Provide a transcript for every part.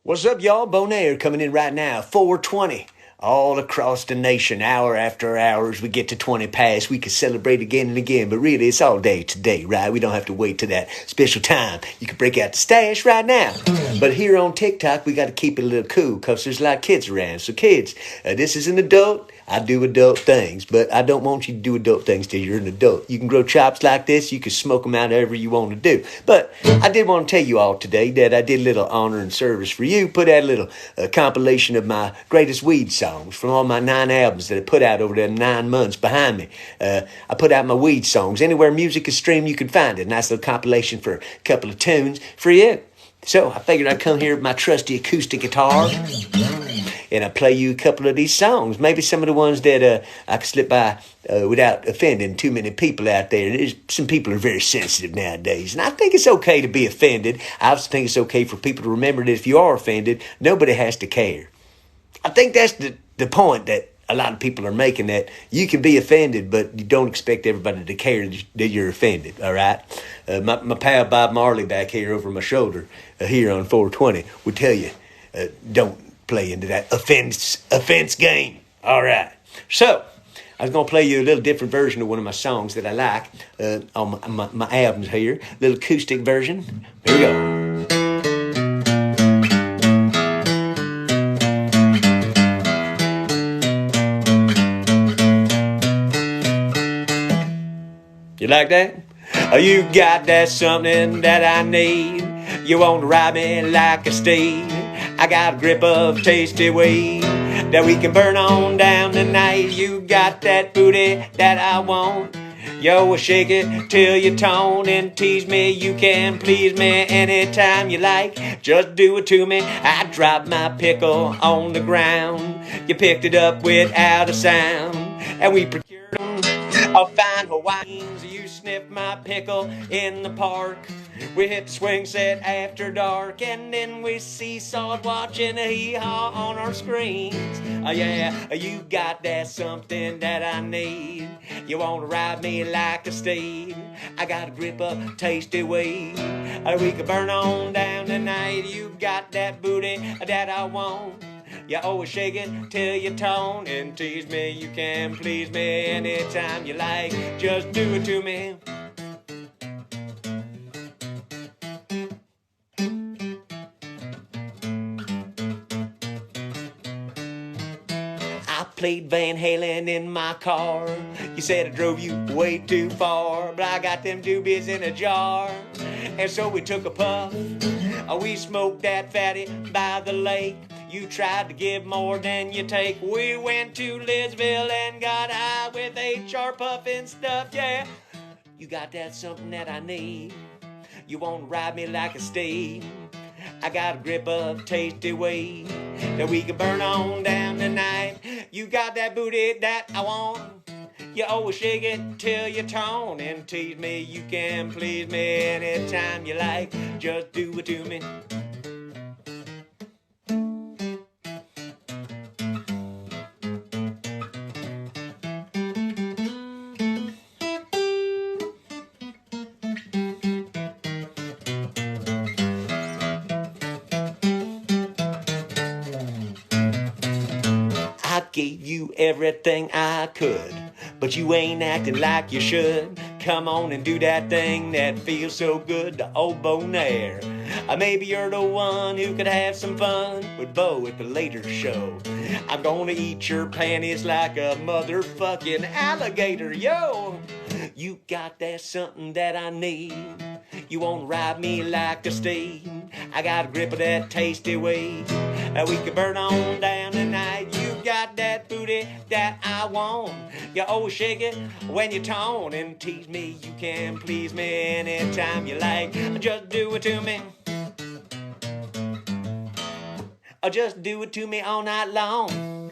What's up, y'all? Beau Nair coming in right now. 420. All across the nation, hour after hour, as we get to 20 past, we can celebrate again and again. But really, it's all day today, right? We don't have to wait to that special time. You can break out the stash right now. But here on TikTok, we got to keep it a little cool because there's a lot of kids around. So kids, this is an adult. I do adult things, but I don't want you to do adult things till you're an adult. You can grow chops like this. You can smoke them out however you want to do. But I did want to tell you all today that I did a little honor and service for you. Put out a little compilation of my greatest weed songs from all my 9 albums that I put out over the 9 months behind me. I put out my weed songs. Anywhere music is streamed, you can find it. Nice little compilation for a couple of tunes for you. So I figured I'd come here with my trusty acoustic guitar and I play you a couple of these songs. Maybe some of the ones that I can slip by without offending too many people out there. Some people are very sensitive nowadays, and I think it's okay to be offended. I also think it's okay for people to remember that if you are offended, nobody has to care. I think that's the point that a lot of people are making, that you can be offended, but you don't expect everybody to care that you're offended, all right? My pal Bob Marley back here over my shoulder here on 420 would tell you, don't play into that offense game, all right? So, I was going to play you a little different version of one of my songs that I like on my albums here, little acoustic version. Here we go. You like that? You got that something that I need. You want to ride me like a steed. I got a grip of tasty weed that we can burn on down tonight. You got that booty that I want. Yo, shake it till you tone and tease me. You can please me anytime you like. Just do it to me. I dropped my pickle on the ground. You picked it up without a sound, and we procured a fine Hawaiians. You sniffed my pickle in the park. We hit the swing set after dark, and then we seesawed watching a hee-haw on our screens. Yeah, you got that something that I need. You want to ride me like a steed. I got a grip of tasty weed. We can burn on down tonight. You got that booty that I want. You always shake it till you tone and tease me. You can please me anytime you like. Just do it to me. I played Van Halen in my car. You said I drove you way too far, but I got them doobies in a jar. And so we took a puff. We smoked that fatty by the lake. You tried to give more than you take. We went to Lidsville and got high with HR puffin' stuff, yeah. You got that something that I need. You want to ride me like a steed. I got a grip of tasty weed that we can burn on down tonight. You got that booty that I want. You always shake it till you tone and tease me. You can please me anytime you like. Just do it to me. I gave you everything I could, but you ain't acting like you should. Come on and do that thing that feels so good to old Beau Nair. Maybe you're the one who could have some fun with Beau at the later show. I'm gonna eat your panties like a motherfucking alligator, yo. You got that something that I need. You won't ride me like a steed. I got a grip of that tasty weed that we can burn on down tonight. You got that booty that I want. You always shake it when you tone and tease me. You can please me anytime you like. Just do it to me. Just do it to me all night long.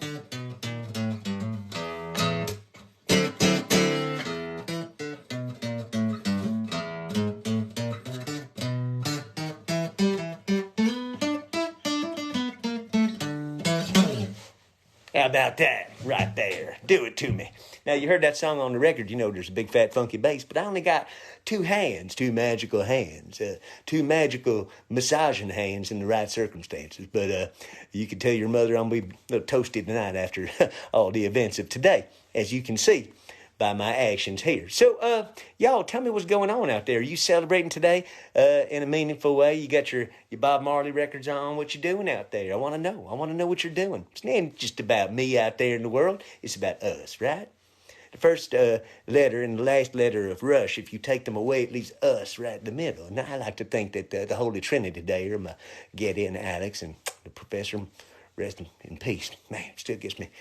How about that right there? Do it to me. Now, you heard that song on the record. You know there's a big, fat, funky bass, but I only got two hands, two magical hands, two magical massaging hands in the right circumstances. But you can tell your mother I'm going to be a little toasty tonight after all the events of today, as you can see by my actions here. So, y'all, tell me what's going on out there. Are you celebrating today in a meaningful way? You got your Bob Marley records on? What you doing out there? I want to know. I want to know what you're doing. It's not just about me out there in the world. It's about us, right? The first letter and the last letter of Rush, if you take them away, it leaves us right in the middle. And I like to think that the Holy Trinity today are my Getty and Alex and the professor, rest in peace. Man, it still gets me.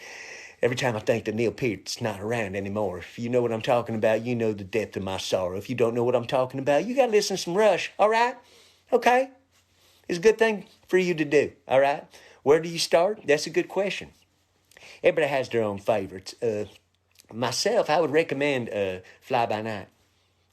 Every time I think that Neil Peart's not around anymore. If you know what I'm talking about, you know the depth of my sorrow. If you don't know what I'm talking about, you got to listen to some Rush, all right? Okay? It's a good thing for you to do, all right? Where do you start? That's a good question. Everybody has their own favorites. Myself, I would recommend Fly By Night.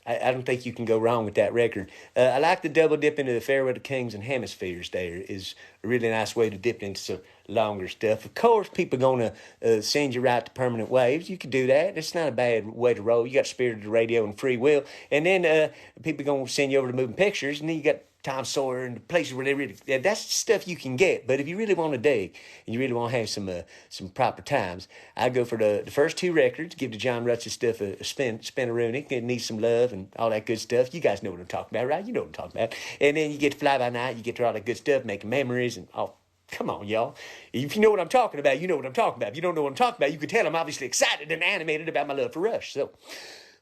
I don't think you can go wrong with that record. I like the double dip into the Farewell to Kings and Hemispheres there. Is a really nice way to dip into some longer stuff. Of course, people are going to send you right to Permanent Waves. You could do that. It's not a bad way to roll. You got Spirit of the Radio and Free Will. And then people are going to send you over to Moving Pictures. And then you got Tom Sawyer and the places where they really, that's stuff you can get. But if you really want to dig and you really want to have some proper times, I go for the first two records, give the John Rutz's stuff a spin-a-rooney, it needs some love and all that good stuff. You guys know what I'm talking about, right? You know what I'm talking about. And then you get to Fly By Night, you get to all that good stuff, making memories and all. Come on, y'all. If you know what I'm talking about, you know what I'm talking about. If you don't know what I'm talking about, you can tell I'm obviously excited and animated about my love for Rush. So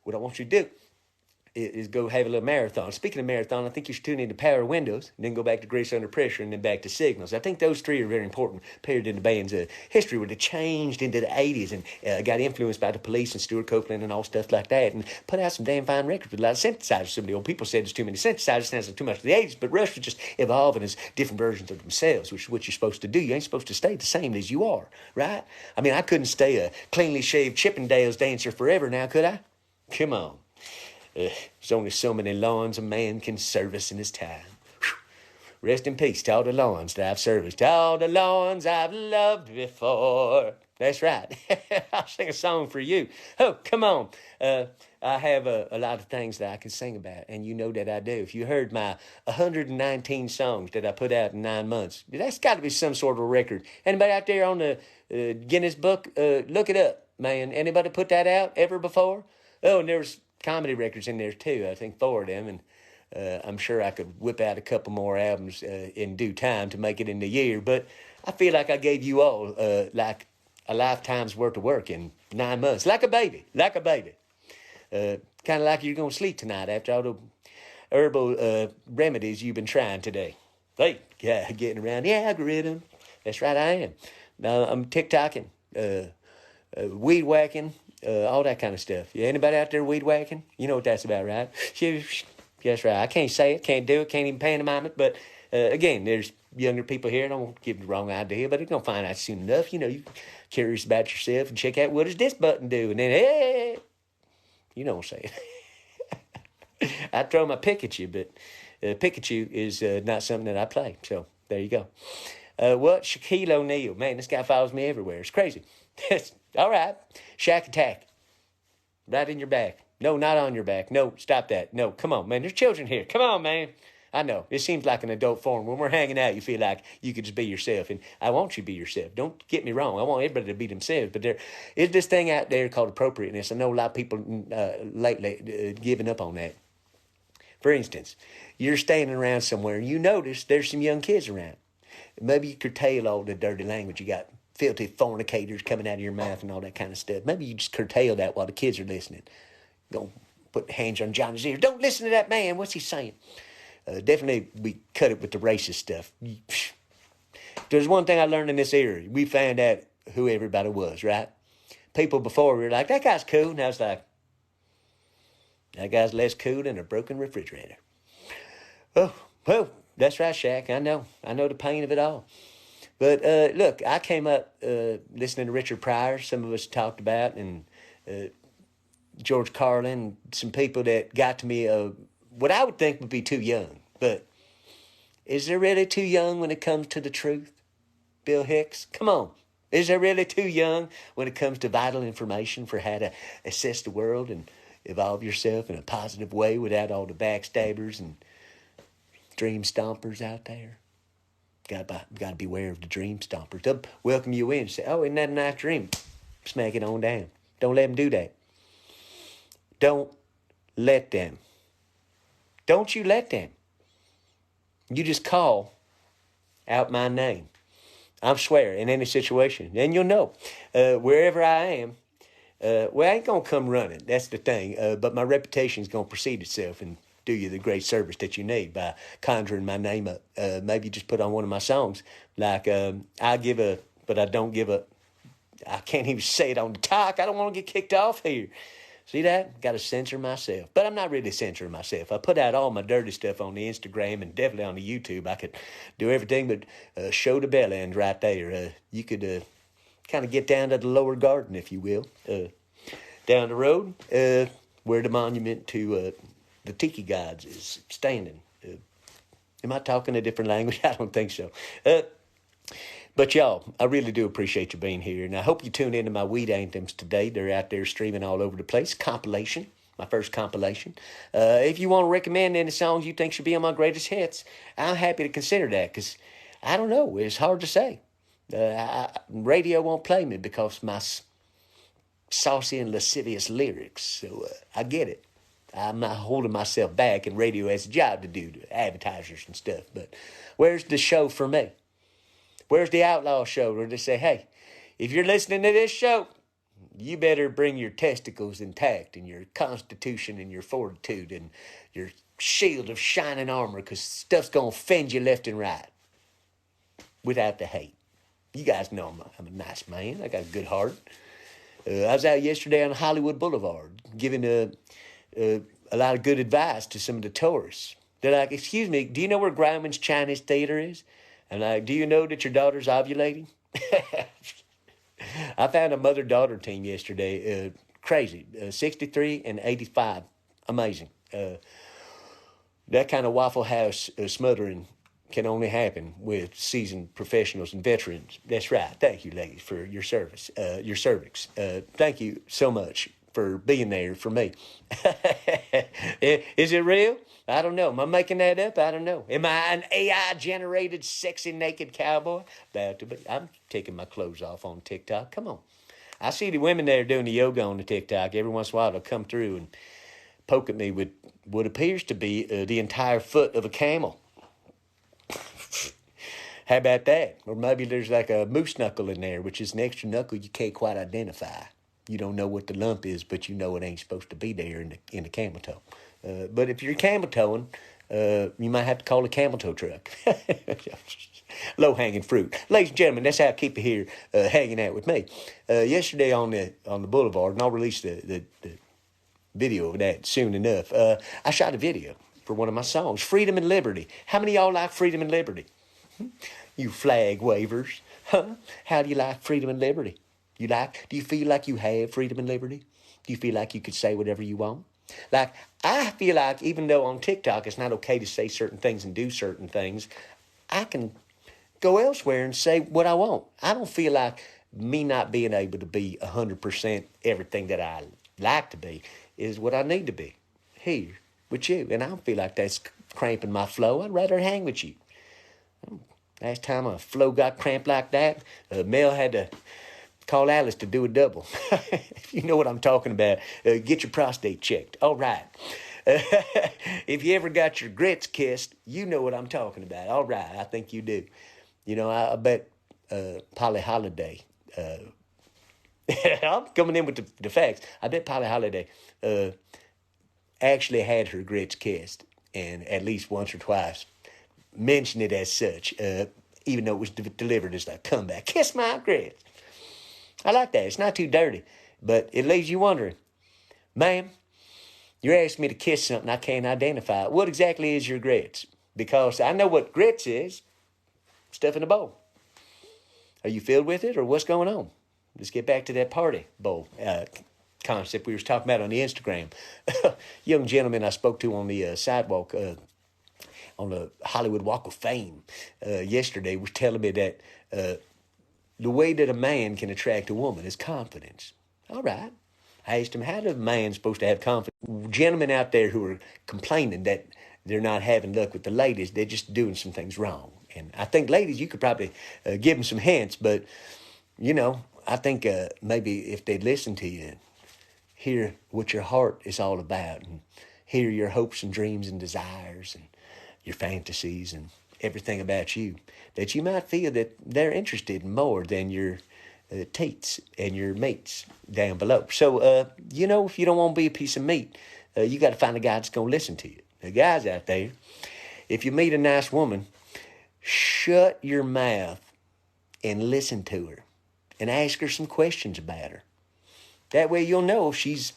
what I want you to do is go have a little marathon. Speaking of marathon, I think you should tune into Power Windows, and then go back to Grace Under Pressure, and then back to Signals. I think those three are very important period in the band's history, where they changed into the 80s and got influenced by the Police and Stuart Copeland and all stuff like that, and put out some damn fine records with a lot of synthesizers. Some of the old people said there's too many synthesizers, sounds like too much of the 80s, but Rush was just evolving as different versions of themselves, which is what you're supposed to do. You ain't supposed to stay the same as you are, right? I mean, I couldn't stay a cleanly shaved Chippendales dancer forever now, could I? Come on. There's only so many lawns a man can service in his time. Whew. Rest in peace to all the lawns that I've serviced, all the lawns I've loved before. That's right. I'll sing a song for you. Oh, come on. I have a lot of things that I can sing about, and you know that I do. If you heard my 119 songs that I put out in 9 months, that's got to be some sort of a record. Anybody out there on the Guinness Book, look it up, man. Anybody put that out ever before? Oh, and there's comedy records in there too. I think 4 of them, and I'm sure I could whip out a couple more albums in due time to make it in the year. But I feel like I gave you all like a lifetime's worth of work in 9 months, like a baby. Kind of like you're going to sleep tonight after all the herbal remedies you've been trying today. Hey, yeah, getting around the algorithm. That's right, I am. Now I'm TikToking, weed whacking. All that kind of stuff. Yeah, anybody out there weed whacking? You know what that's about, right? That's right. I can't say it, can't do it, can't even pantomime it. But again, there's younger people here. I don't want to give them the wrong idea, but they're going to find out soon enough. You know, you're curious about yourself and check out what does this button do. And then, hey, you know what I'm saying. I throw my pick at you, but Pikachu is not something that I play. So there you go. What? Shaquille O'Neal. Man, this guy follows me everywhere. It's crazy. All right. Shack Attack. Right in your back. No, not on your back. No, stop that. No, come on, man. There's children here. Come on, man. I know. It seems like an adult forum. When we're hanging out, you feel like you could just be yourself. And I want you to be yourself. Don't get me wrong. I want everybody to be themselves. But there is this thing out there called appropriateness. I know a lot of people lately giving up on that. For instance, you're standing around somewhere and you notice there's some young kids around. Maybe you curtail all the dirty language you got. Filthy fornicators coming out of your mouth and all that kind of stuff. Maybe you just curtail that while the kids are listening. Go put hands on Johnny's ear. Don't listen to that man. What's he saying? Definitely we cut it with the racist stuff. There's one thing I learned in this era. We found out who everybody was, right? People before were like, that guy's cool. And I was like, that guy's less cool than a broken refrigerator. Oh, well, that's right, Shaq. I know. I know the pain of it all. But look, I came up listening to Richard Pryor, some of us talked about, and George Carlin, some people that got to me what I would think would be too young. But is there really too young when it comes to the truth? Bill Hicks, come on. Is there really too young when it comes to vital information for how to assess the world and evolve yourself in a positive way without all the backstabbers and dream stompers out there? Got to beware of the dream stompers. They'll welcome you in and say, oh, isn't that a nice dream? Smack it on down. Don't let them do that. Don't let them. Don't you let them. You just call out my name. I swear, in any situation. And you'll know, wherever I am, I ain't going to come running. That's the thing. But my reputation is going to precede itself and do you the great service that you need by conjuring my name up. Maybe just put on one of my songs. Like, I give a, but I don't give a. I can't even say it on the talk. I don't want to get kicked off here. See that? Got to censor myself. But I'm not really censoring myself. I put out all my dirty stuff on the Instagram and definitely on the YouTube. I could do everything but show the bell end right there. You could kind of get down to the lower garden, if you will. Down the road where the monument to the Tiki Gods is standing. Am I talking a different language? I don't think so. But y'all, I really do appreciate you being here. And I hope you tune into my Weed Anthems today. They're out there streaming all over the place. Compilation, my first compilation. If you want to recommend any songs you think should be on my greatest hits, I'm happy to consider that. Because, I don't know, it's hard to say. Radio won't play me because my saucy and lascivious lyrics. So I get it. I'm not holding myself back, and radio has a job to do to advertisers and stuff. But where's the show for me? Where's the Outlaw Show where they say, hey, if you're listening to this show, you better bring your testicles intact and your constitution and your fortitude and your shield of shining armor because stuff's going to offend you left and right without the hate. You guys know I'm a nice man. I got a good heart. I was out yesterday on Hollywood Boulevard giving a lot of good advice to some of the tourists. They're like, excuse me, do you know where Grauman's Chinese Theater is? I'm like, do you know that your daughter's ovulating? I found a mother-daughter team yesterday. Crazy. 63 and 85. Amazing. That kind of Waffle House smothering can only happen with seasoned professionals and veterans. That's right. Thank you, ladies, for your service, your cervix. Thank you so much for being there for me. Is it real? I don't know. Am I making that up? I don't know. Am I an AI-generated, sexy, naked cowboy? About to be. I'm taking my clothes off on TikTok. Come on. I see the women there doing the yoga on the TikTok. Every once in a while, they'll come through and poke at me with what appears to be the entire foot of a camel. How about that? Or maybe there's like a moose knuckle in there, which is an extra knuckle you can't quite identify. You don't know what the lump is, but you know it ain't supposed to be there in the camel toe. But if you're camel toeing, you might have to call a camel toe truck. Low-hanging fruit. Ladies and gentlemen, that's how I keep it here hanging out with me. Yesterday on the boulevard, and I'll release the video of that soon enough, I shot a video for one of my songs, Freedom and Liberty. How many of y'all like freedom and liberty? You flag wavers. Huh? How do you like freedom and liberty? Do you feel like you have freedom and liberty? Do you feel like you could say whatever you want? Like, I feel like even though on TikTok it's not okay to say certain things and do certain things, I can go elsewhere and say what I want. I don't feel like me not being able to be 100% everything that I like to be is what I need to be here with you. And I don't feel like that's cramping my flow. I'd rather hang with you. Last time a flow got cramped like that, Mel had to call Alice to do a double. You know what I'm talking about. Get your prostate checked. All right. If you ever got your grits kissed, you know what I'm talking about. All right. I think you do. You know, I bet Polly Holiday, I'm coming in with the facts. I bet Polly Holiday actually had her grits kissed, and at least once or twice mentioned it as such, even though it was delivered as a comeback. Kiss my grits. I like that. It's not too dirty, but it leaves you wondering, ma'am, you're asking me to kiss something I can't identify. What exactly is your grits? Because I know what grits is. Stuff in a bowl. Are you filled with it, or what's going on? Let's get back to that party bowl concept we were talking about on the Instagram. Young gentleman I spoke to on the sidewalk on the Hollywood Walk of Fame yesterday was telling me that the way that a man can attract a woman is confidence. All right. I asked him, how does a man supposed to have confidence? Gentlemen out there who are complaining that they're not having luck with the ladies, they're just doing some things wrong. And I think, ladies, you could probably give them some hints, but, I think maybe if they'd listen to you and hear what your heart is all about and hear your hopes and dreams and desires and your fantasies and everything about you, that you might feel that they're interested in more than your teats and your mates down below. So, if you don't want to be a piece of meat, you got to find a guy that's going to listen to you. The guys out there, if you meet a nice woman, shut your mouth and listen to her and ask her some questions about her. That way you'll know if she's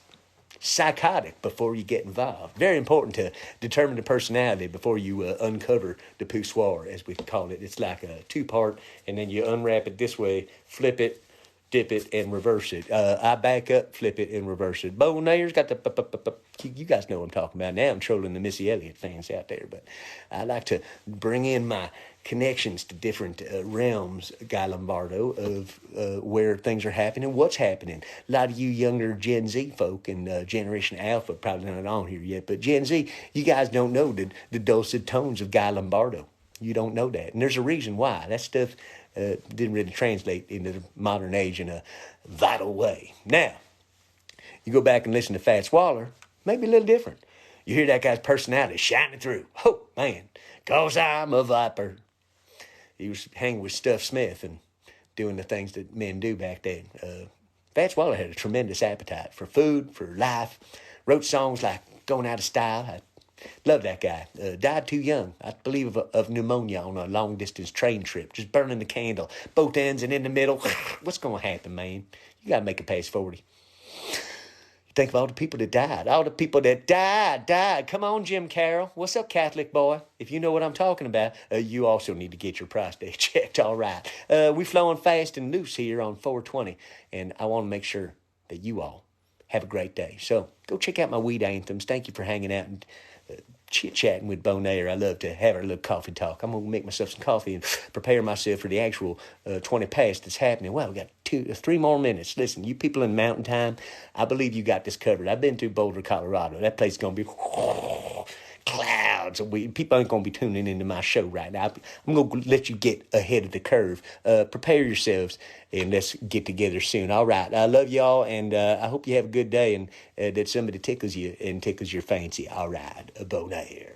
psychotic before you get involved. Very important to determine the personality before you uncover the poussoir, as we call it. It's like a two-part, and then you unwrap it this way, flip it, dip it, and reverse it. I back up, flip it, and reverse it. Beau Nair's got the... You guys know what I'm talking about. Now I'm trolling the Missy Elliott fans out there, but I like to bring in my connections to different realms, Guy Lombardo, of where things are happening, what's happening. A lot of you younger Gen Z folk and Generation Alpha probably not on here yet, but Gen Z, you guys don't know the dulcet tones of Guy Lombardo. You don't know that. And there's a reason why. That stuff didn't really translate into the modern age in a vital way. Now, you go back and listen to Fats Waller, maybe a little different. You hear that guy's personality shining through. Oh, man, 'cause I'm a viper. He was hanging with Stuff Smith and doing the things that men do back then. Fats Waller had a tremendous appetite for food, for life. Wrote songs like Going Out of Style. I love that guy. Died too young, I believe, of pneumonia on a long-distance train trip. Just burning the candle, both ends and in the middle. What's going to happen, man? You got to make it past 40. Think of all the people that died. All the people that died. Come on, Jim Carroll. What's up, Catholic boy? If you know what I'm talking about, you also need to get your prostate checked. All right. We flowing fast and loose here on 420, and I want to make sure that you all have a great day. So go check out my weed anthems. Thank you for hanging out and chit-chatting with Beau Nair. I love to have a little coffee talk. I'm going to make myself some coffee and prepare myself for the actual 20 past that's happening. Well, we got 3 more minutes. Listen, you people in Mountain Time, I believe you got this covered. I've been through Boulder, Colorado. That place is going to be clouds of weed. People ain't going to be tuning into my show right now. I'm going to let you get ahead of the curve. Prepare yourselves, and let's get together soon. All right. I love y'all, and I hope you have a good day and that somebody tickles you and tickles your fancy. All right. Beau Nair.